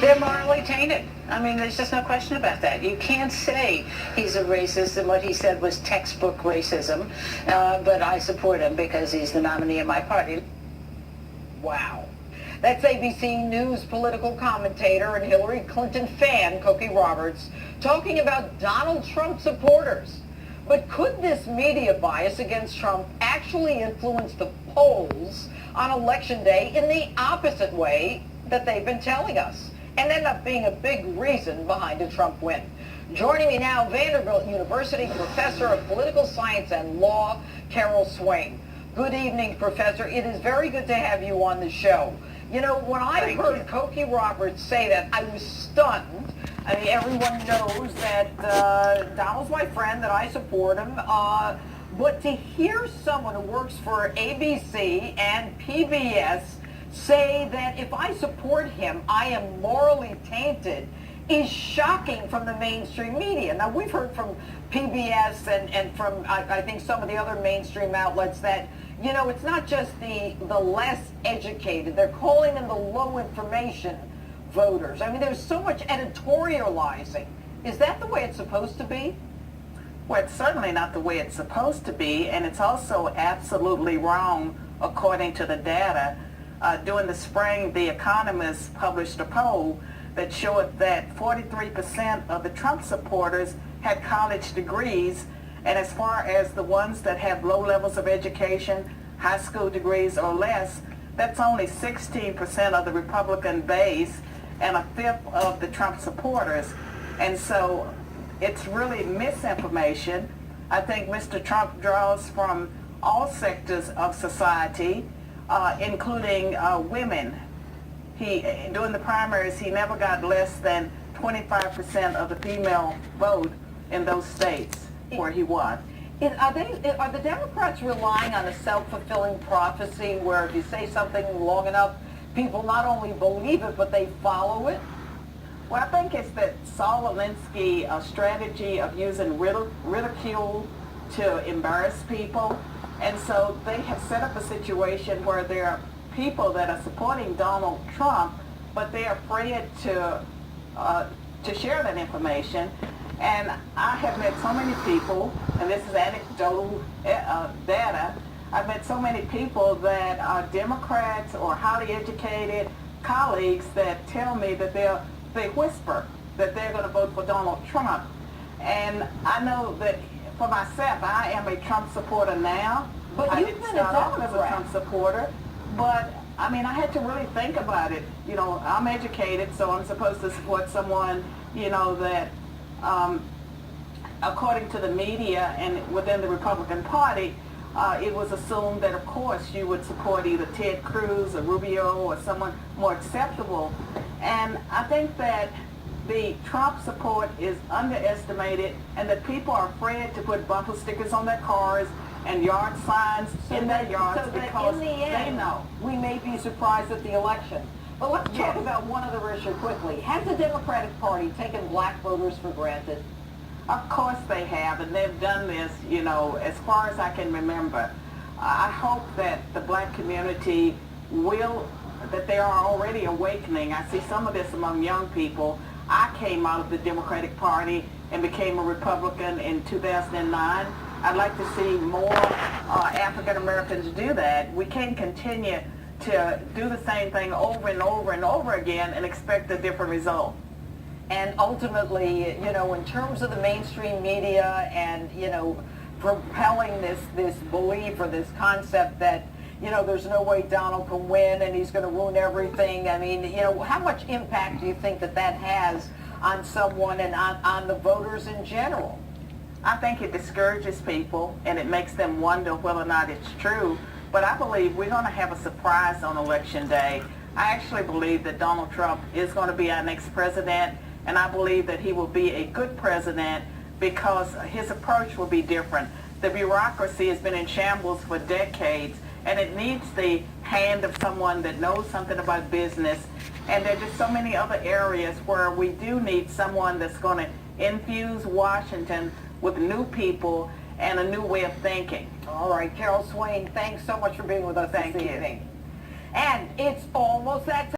They're morally tainted. I mean, there's just no question about that. You can't say he's a racist and what he said was textbook racism, but I support him because he's the nominee of my party. Wow. That's ABC News political commentator and Hillary Clinton fan, Cokie Roberts, talking about Donald Trump supporters. But could this media bias against Trump actually influence the polls on Election Day in the opposite way that they've been telling us, and end up being a big reason behind a Trump win? Joining me now, Vanderbilt University professor of political science and law, Carol Swain. Good evening, Professor. It is very good to have you on the show. You know, when I heard Cokie Roberts say that, I was stunned. I mean, everyone knows that Donald's my friend, that I support him. But to hear someone who works for ABC and PBS say that if I support him, I am morally tainted, is shocking from the mainstream media. Now, we've heard from PBS and from, I think, some of the other mainstream outlets that, you know, it's not just the less educated. They're calling them the low information voters. I mean, there's so much editorializing. Is that the way it's supposed to be? Well, it's certainly not the way it's supposed to be, and it's also absolutely wrong according to the data. During the spring, The Economist published a poll that showed that 43% of the Trump supporters had college degrees, and as far as the ones that have low levels of education, high school degrees or less, that's only 16% of the Republican base and a fifth of the Trump supporters. And so it's really misinformation. I think Mr. Trump draws from all sectors of society, including women. During the primaries, he never got less than 25% of the female vote in those states where he won. Are the Democrats relying on a self-fulfilling prophecy where if you say something long enough, people not only believe it, but they follow it? Well, I think it's that Saul Alinsky strategy of using ridicule to embarrass people. And so they have set up a situation where there are people that are supporting Donald Trump, but they're afraid to share that information. And I have met so many people, and this is anecdotal data, I've met so many people that are Democrats or highly educated colleagues that tell me that they whisper that they're going to vote for Donald Trump. And I know that for myself, I am a Trump supporter now. But I you've didn't been start a off as a Democrat. Trump supporter, but I mean, I had to really think about it. You know, I'm educated, so I'm supposed to support someone, you know, that according to the media and within the Republican Party, it was assumed that, of course, you would support either Ted Cruz or Rubio or someone more acceptable. And I think that the Trump support is underestimated and that people are afraid to put bumper stickers on their cars and yard signs in their yards because they know. We may be surprised at the election. But let's talk about one other issue quickly. Has the Democratic Party taken black voters for granted? Of course they have, and they've done this, you know, as far as I can remember. I hope that the black community that they are already awakening. I see some of this among young people. I came out of the Democratic Party and became a Republican in 2009. I'd like to see more African Americans do that. We can't continue to do the same thing over and over and over again and expect a different result. And ultimately, you know, in terms of the mainstream media and, you know, propelling this belief or this concept that, you know, there's no way Donald can win and he's going to ruin everything. I mean, you know, how much impact do you think that has on someone and on the voters in general? I think it discourages people and it makes them wonder whether or not it's true. But I believe we're going to have a surprise on Election Day. I actually believe that Donald Trump is going to be our next president, and I believe that he will be a good president because his approach will be different. The bureaucracy has been in shambles for decades, and it needs the hand of someone that knows something about business. And there are just so many other areas where we do need someone that's going to infuse Washington with new people and a new way of thinking. All right, Carol Swain, thanks so much for being with us this evening. And it's almost that time.